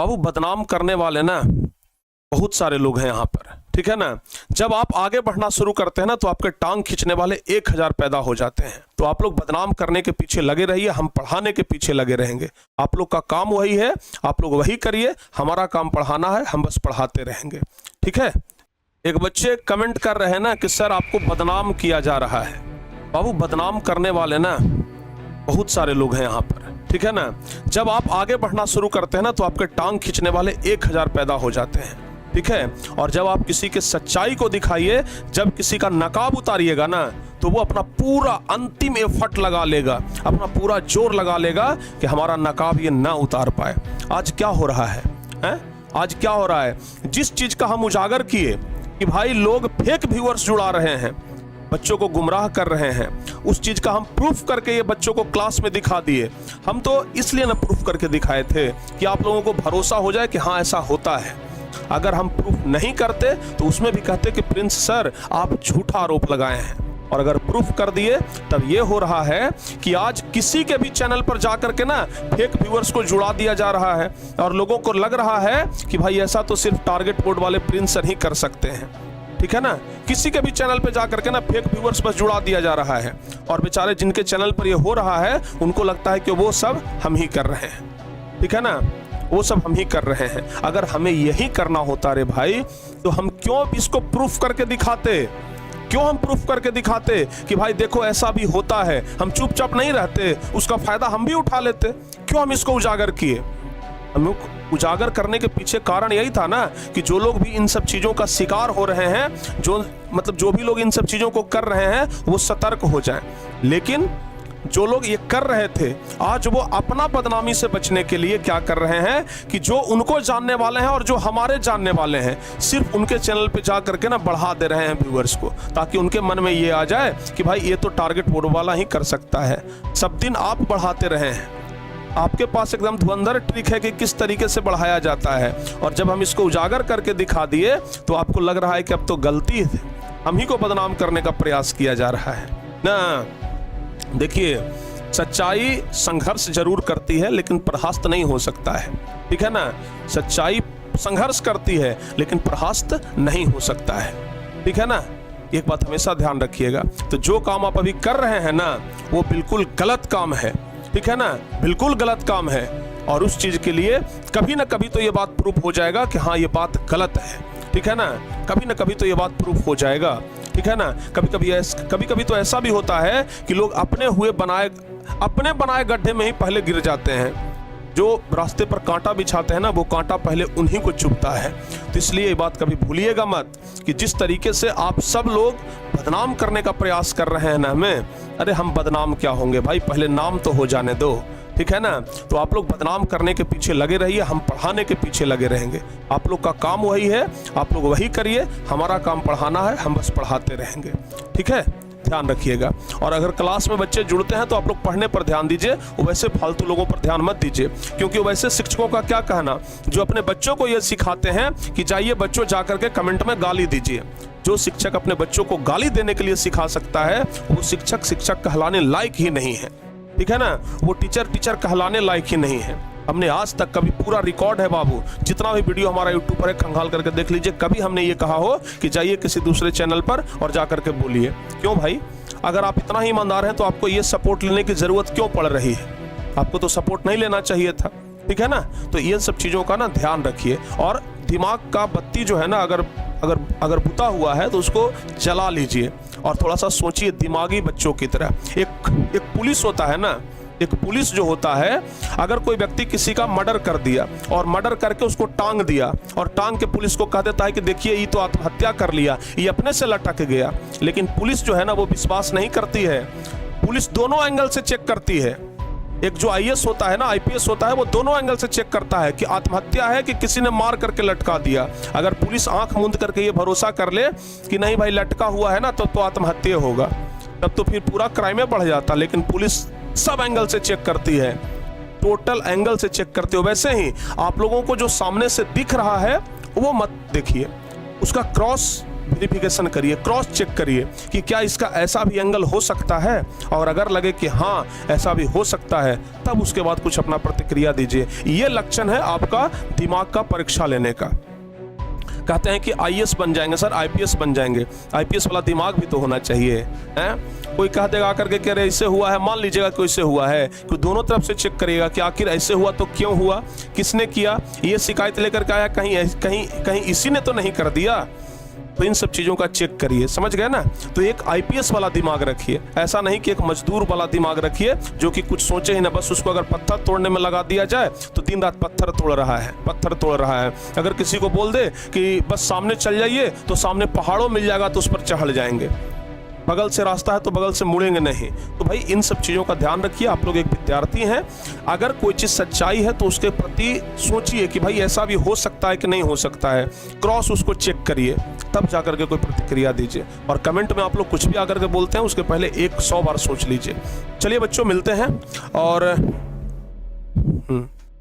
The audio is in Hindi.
बाबू बदनाम करने वाले ना बहुत सारे लोग हैं यहाँ पर, ठीक है ना। जब आप आगे बढ़ना शुरू करते हैं ना तो आपके टांग खींचने वाले 1000 पैदा हो जाते हैं। तो आप लोग बदनाम करने के पीछे लगे रहिए, हम पढ़ाने के पीछे लगे रहेंगे। आप लोग का काम वही है, आप लोग वही करिए, हमारा काम पढ़ाना है, हम बस पढ़ाते रहेंगे, ठीक है। एक बच्चे कमेंट कर रहे हैं ना कि सर आपको बदनाम किया जा रहा है। बाबू बदनाम करने वाले ना बहुत सारे लोग हैं यहाँ पर, ठीक है ना। जब आप आगे बढ़ना शुरू करते हैं ना तो आपके टांग खींचने वाले 1000 पैदा हो जाते हैं, ठीक है। और जब आप किसी के सच्चाई को दिखाइए, जब किसी का नकाब उतारिएगा ना तो वो अपना पूरा अंतिम एफर्ट लगा लेगा, अपना पूरा जोर लगा लेगा कि हमारा नकाब ये ना उतार पाए। आज क्या हो रहा है, आज क्या हो रहा है? जिस चीज का हम उजागर किए कि भाई लोग फेक व्यूअर्स जुड़ा रहे हैं, बच्चों को गुमराह कर रहे हैं, उस चीज का हम प्रूफ करके ये बच्चों को क्लास में दिखा दिए। हम तो इसलिए ना प्रूफ करके दिखाए थे कि आप लोगों को भरोसा हो जाए कि हाँ ऐसा होता है। अगर हम प्रूफ नहीं करते तो उसमें भी कहते कि प्रिंस सर आप झूठा आरोप लगाए हैं। और अगर प्रूफ कर दिए तब ये हो रहा है कि आज किसी के भी चैनल पर जाकर के ना फेक व्यूअर्स को जुड़ा दिया जा रहा है और लोगों को लग रहा है कि भाई ऐसा तो सिर्फ टारगेट बोर्ड वाले प्रिंस सर ही कर सकते हैं, ठीक है ना। किसी के भी चैनल पे जाकर के ना फेक व्यूअर्स बस जुड़ा दिया जा रहा है और बेचारे जिनके चैनल पर ये हो रहा है उनको लगता है कि वो सब हम ही कर रहे हैं, ठीक है ना, वो सब हम ही कर रहे हैं। अगर हमें यही करना होता रे भाई तो हम क्यों इसको प्रूफ करके दिखाते, क्यों हम प्रूफ करके दिखाते कि भाई देखो ऐसा भी होता है। हम चुपचाप नहीं रहते, उसका फायदा हम भी उठा लेते। क्यों हम इसको उजागर किए? हम लोग उजागर करने के पीछे कारण यही था ना कि जो लोग भी इन सब चीजों का शिकार हो रहे हैं, जो भी लोग इन सब चीजों को कर रहे हैं वो सतर्क हो जाएं। लेकिन जो लोग ये कर रहे थे आज वो अपना बदनामी से बचने के लिए क्या कर रहे हैं कि जो उनको जानने वाले हैं और जो हमारे जानने वाले हैं सिर्फ उनके चैनल पे जा करके ना बढ़ा दे रहे हैं व्यूअर्स को, ताकि उनके मन में ये आ जाए कि भाई ये तो टारगेट बोर्ड वाला ही कर सकता है। सब दिन आप बढ़ाते रहे हैं, आपके पास एकदम धुरंधर ट्रिक है कि किस तरीके से बढ़ाया जाता है। और जब हम इसको उजागर करके दिखा दिए तो आपको लग रहा है कि अब तो गलती है, हम ही को बदनाम करने का प्रयास किया जा रहा है ना। देखिए सच्चाई संघर्ष जरूर करती है लेकिन परास्त नहीं हो सकता है, ठीक है ना। सच्चाई संघर्ष करती है लेकिन परास्त नहीं हो सकता है, ठीक है ना। एक बात हमेशा ध्यान रखिएगा। तो जो काम आप अभी कर रहे हैं ना वो बिल्कुल गलत काम है, ठीक है ना, बिल्कुल गलत काम है। और उस चीज के लिए कभी ना कभी तो ये बात प्रूफ हो जाएगा कि हाँ ये बात गलत है, ठीक है ना। कभी ना कभी तो ये बात प्रूफ हो जाएगा, ठीक है ना। कभी कभी तो ऐसा भी होता है कि लोग अपने बनाए गड्ढे में ही पहले गिर जाते हैं। जो रास्ते पर कांटा बिछाते हैं ना वो कांटा पहले उन्हीं को चुभता है। तो इसलिए ये बात कभी भूलिएगा मत कि जिस तरीके से आप सब लोग बदनाम करने का प्रयास कर रहे हैं ना हमें, अरे हम बदनाम क्या होंगे भाई, पहले नाम तो हो जाने दो, ठीक है ना। तो आप लोग बदनाम करने के पीछे लगे रहिए, हम पढ़ाने के पीछे लगे रहेंगे। आप लोग का काम वही है, आप लोग वही करिए, हमारा काम पढ़ाना है, हम बस पढ़ाते रहेंगे, ठीक है। ध्यान रखिएगा। और अगर क्लास में बच्चे जुड़ते हैं तो आप लोग पढ़ने पर ध्यान दीजिए, वैसे फालतू लोगों पर ध्यान मत दीजिए। क्योंकि वैसे शिक्षकों का क्या कहना, जो अपने बच्चों को ये सिखाते हैं कि जाइए बच्चों जाकर के कमेंट में गाली दीजिए। जो शिक्षक अपने बच्चों को गाली देने के लिए सिखा सकता है वो शिक्षक कहलाने लायक ही नहीं है, ठीक है ना। वो टीचर कहलाने लायक ही नहीं है। हमने आज तक कभी, पूरा रिकॉर्ड है बाबू, जितना भी वीडियो हमारा यूट्यूब पर है खंगाल करके देख लीजिए, कभी हमने ये कहा हो कि जाइए किसी दूसरे चैनल पर और जाकर के बोलिए। क्यों भाई? अगर आप इतना ही ईमानदार हैं तो आपको ये सपोर्ट लेने की जरूरत क्यों पड़ रही है? आपको तो सपोर्ट नहीं लेना चाहिए था, ठीक है ना। तो ये सब चीजों का ना ध्यान रखिए। और दिमाग का बत्ती जो है ना अगर बुता हुआ है तो उसको जला लीजिए और थोड़ा सा सोचिए दिमागी बच्चों की तरह। एक पुलिस होता है ना, एक पुलिस जो होता है, अगर कोई व्यक्ति किसी का मर्डर कर दिया और मर्डर करके उसको टांग दिया और टांग के पुलिस को कह देता है कि देखिए ये तो आत्महत्या कर लिया, ये अपने से लटक गया। लेकिन पुलिस जो है ना वो विश्वास नहीं करती है। पुलिस दोनों एंगल से चेक करती है। एक जो आईएएस होता है ना, आईपीएस होता है, वो दोनों एंगल से चेक करता है कि आत्महत्या है कि किसी ने मार करके लटका दिया। अगर पुलिस आंख मूंद करके ये भरोसा कर ले कि नहीं भाई लटका हुआ है ना तो आत्महत्या होगा, तब तो फिर पूरा क्राइम बढ़ जाता। लेकिन पुलिस सब एंगल से चेक करती है, टोटल एंगल से चेक करते हो। वैसे ही आप लोगों को जो सामने से दिख रहा है वो मत देखिए, उसका क्रॉस वेरिफिकेशन करिए, क्रॉस चेक करिए कि क्या इसका ऐसा भी एंगल हो सकता है, और अगर लगे कि हाँ ऐसा भी हो सकता है तब उसके बाद कुछ अपना प्रतिक्रिया दीजिए। ये लक्षण है आपका दिमाग का परीक्षा लेने का। कहते हैं कि आईएएस बन जाएंगे सर, आईपीएस बन जाएंगे, आईपीएस वाला दिमाग भी तो होना चाहिए हैं। कोई कह देगा आकर के कह रहे ऐसे हुआ है, मान लीजिएगा कोई ऐसे हुआ है, कोई दोनों तरफ से चेक करिएगा कि आखिर ऐसे हुआ तो क्यों हुआ, किसने किया, ये शिकायत लेकर के आया, कहीं इसी ने तो नहीं कर दिया। तो इन सब चीज़ों का चेक करिए, समझ गए ना। तो एक आईपीएस वाला दिमाग रखिए, ऐसा नहीं कि एक मजदूर वाला दिमाग रखिए जो कि कुछ सोचे ही ना, बस उसको अगर पत्थर तोड़ने में लगा दिया जाए तो दिन रात पत्थर तोड़ रहा है। अगर किसी को बोल दे कि बस सामने चल जाइए तो सामने पहाड़ों मिल जाएगा तो उस पर चढ़ जाएंगे, बगल से रास्ता है तो बगल से मुड़ेंगे नहीं। तो भाई इन सब चीज़ों का ध्यान रखिए। आप लोग एक विद्यार्थी हैं, अगर कोई चीज़ सच्चाई है तो उसके प्रति सोचिए कि भाई ऐसा भी हो सकता है कि नहीं हो सकता है, क्रॉस उसको चेक करिए, तब जाकर के कोई प्रतिक्रिया दीजिए। और कमेंट में आप लोग कुछ भी आकर के बोलते हैं उसके पहले 100 बार सोच लीजिए। चलिए बच्चों, मिलते हैं और